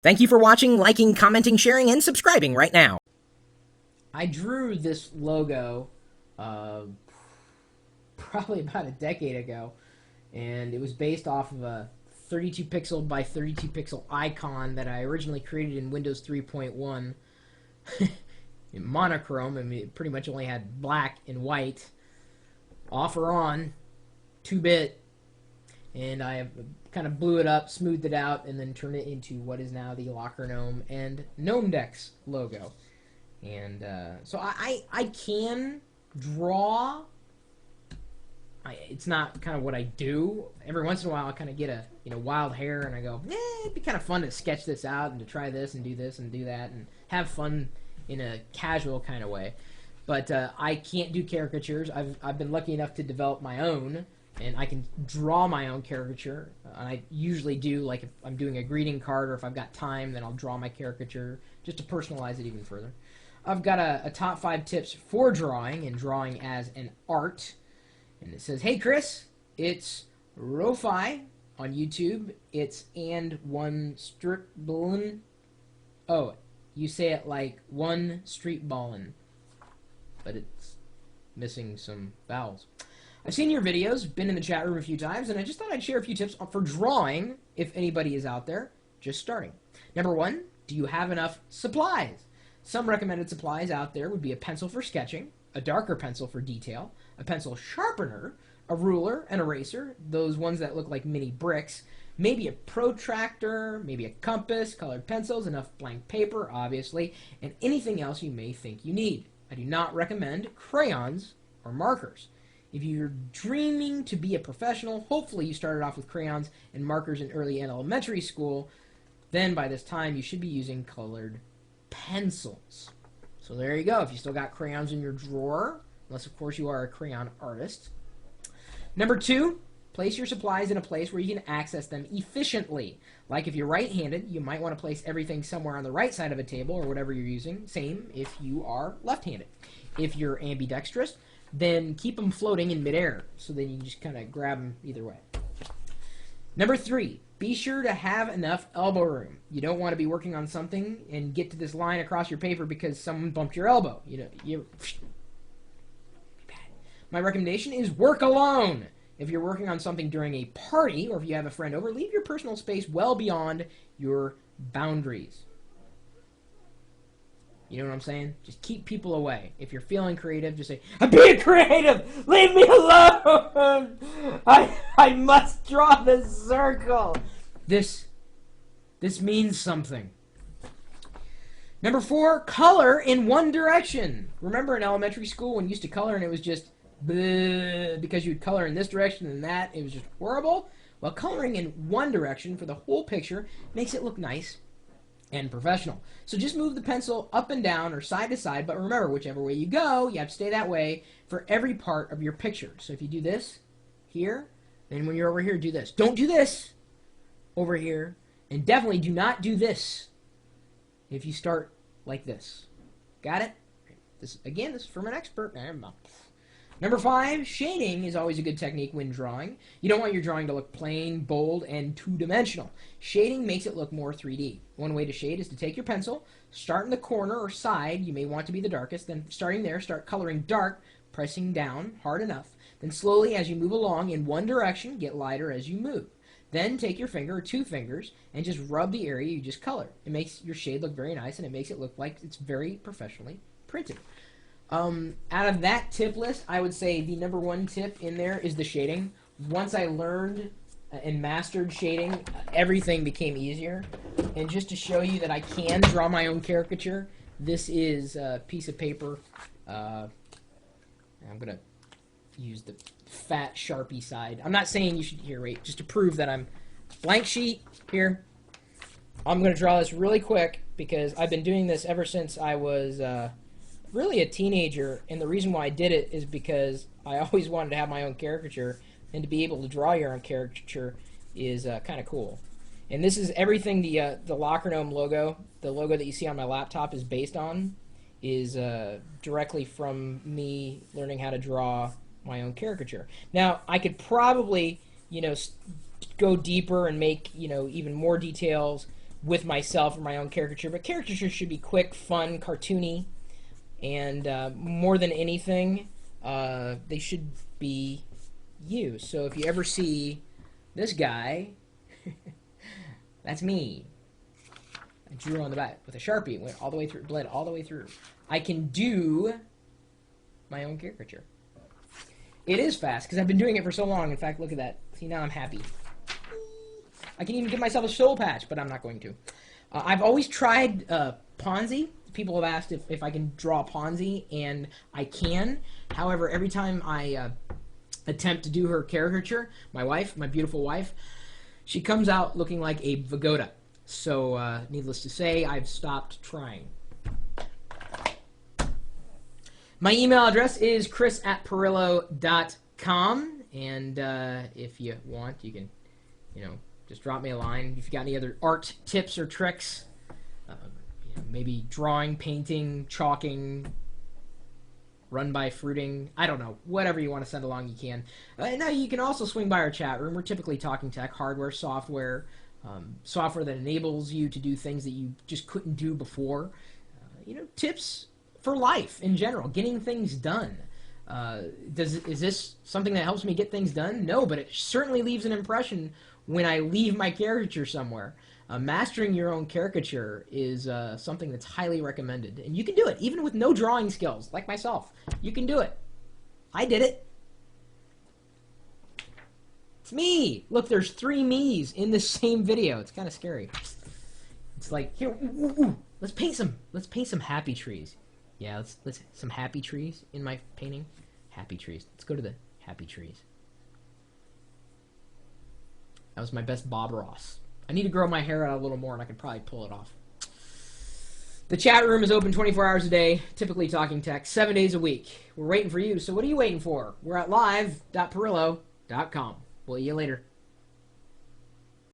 Thank you for watching, liking, commenting, sharing, and subscribing right now. I drew this logo uh, probably about a decade ago, and it was based off of a 32 pixel by 32 pixel icon that I originally created in Windows 3.1 in monochrome. I mean, it pretty much only had black and white, off or on, 2-bit, and I kind of blew it up, smoothed it out, and then turned it into what is now the Locker Gnome and Gnome Decks logo. And so I can draw. It's not kind of what I do. Every once in a while, I kind of get a wild hair, and I go, it'd be kind of fun to sketch this out and to try this and do that and have fun in a casual kind of way. But I can't do caricatures. I've been lucky enough to develop my own, and I can draw my own caricature. I usually do, like if I'm doing a greeting card or if I've got time, then I'll draw my caricature just to personalize it even further. I've got a top 5 tips for drawing and drawing as an art. And it says, hey Chris, it's Rofi on YouTube. It's and one strip ballin'. Oh, you say it like one street ballin', but it's missing some vowels. I've seen your videos, been in the chat room a few times, and I just thought I'd share a few tips for drawing if anybody is out there just starting. Number 1, do you have enough supplies? Some recommended supplies out there would be a pencil for sketching, a darker pencil for detail, a pencil sharpener, a ruler, an eraser, those ones that look like mini bricks, maybe a protractor, maybe a compass, colored pencils, enough blank paper, obviously, and anything else you may think you need. I do not recommend crayons or markers. If you're dreaming to be a professional, hopefully you started off with crayons and markers in early elementary school, then by this time you should be using colored pencils. So there you go. If you still got crayons in your drawer, unless of course you are a crayon artist. Number 2, place your supplies in a place where you can access them efficiently. Like if you're right-handed, you might want to place everything somewhere on the right side of a table or whatever you're using. Same if you are left-handed. If you're ambidextrous, then keep them floating in midair, so then you can just kind of grab them either way. Number 3, be sure to have enough elbow room. You don't want to be working on something and get to this line across your paper because someone bumped your elbow. My recommendation is work alone. If you're working on something during a party or if you have a friend over, leave your personal space well beyond your boundaries. You know what I'm saying? Just keep people away. If you're feeling creative, just say, I'm being creative! Leave me alone! I must draw this circle! This means something. Number 4, color in one direction. Remember in elementary school when you used to color and it was just bleh, because you'd color in this direction and that, it was just horrible? Well, coloring in one direction for the whole picture makes it look nice and professional. So just move the pencil up and down or side to side, but remember, whichever way you go, you have to stay that way for every part of your picture. So if you do this here, then when you're over here, do this. Don't do this over here, and definitely do not do this if you start like this. Got it? This is from an expert. Number 5, shading is always a good technique when drawing. You don't want your drawing to look plain, bold, and two-dimensional. Shading makes it look more 3D. One way to shade is to take your pencil, start in the corner or side, you may want to be the darkest, then starting there, start coloring dark, pressing down hard enough. Then slowly, as you move along in one direction, get lighter as you move. Then take your finger or 2 fingers and just rub the area you just colored. It makes your shade look very nice, and it makes it look like it's very professionally printed. Out of that tip list, I would say the number 1 tip in there is the shading. Once I learned and mastered shading, everything became easier. And just to show you that I can draw my own caricature, this is a piece of paper. I'm going to use the fat Sharpie side. I'm not saying you should, here, wait, just to prove that I'm blank sheet here. I'm going to draw this really quick because I've been doing this ever since I was really a teenager, and the reason why I did it is because I always wanted to have my own caricature, and to be able to draw your own caricature is kind of cool. And this is everything the Locker Gnome logo, the logo that you see on my laptop is based on, is directly from me learning how to draw my own caricature. Now, I could probably, go deeper and make, even more details, with myself or my own caricature, but caricatures should be quick, fun, cartoony, and more than anything, they should be you. So if you ever see this guy, that's me. I drew on the back with a Sharpie. It went all the way through, bled all the way through. I can do my own caricature. It is fast because I've been doing it for so long. In fact, look at that. See, now I'm happy. I can even give myself a soul patch, but I'm not going to. I've always tried Ponzi. People have asked if I can draw Ponzi, and I can. However, every time I attempt to do her caricature, my wife, my beautiful wife, she comes out looking like a Vagoda. So, needless to say, I've stopped trying. My email address is chris@pirillo.com, and if you want, you can, just drop me a line. If you got any other art tips or tricks, maybe drawing, painting, chalking, run by fruiting, I don't know, whatever you want to send along, you can. Now, you can also swing by our chat room. We're typically talking tech, hardware, software, software that enables you to do things that you just couldn't do before. Tips for life in general, getting things done. Is this something that helps me get things done? No, but it certainly leaves an impression when I leave my caricature somewhere. Mastering your own caricature is something that's highly recommended. And you can do it, even with no drawing skills, like myself. You can do it. I did it. It's me. Look, there's 3 me's in the same video. It's kind of scary. It's like, here, let's paint some happy trees. Yeah, let's some happy trees in my painting. Happy trees. Let's go to the happy trees. That was my best Bob Ross. I need to grow my hair out a little more, and I could probably pull it off. The chat room is open 24 hours a day, typically talking tech, 7 days a week. We're waiting for you, so what are you waiting for? We're at live.pirillo.com. We'll see you later.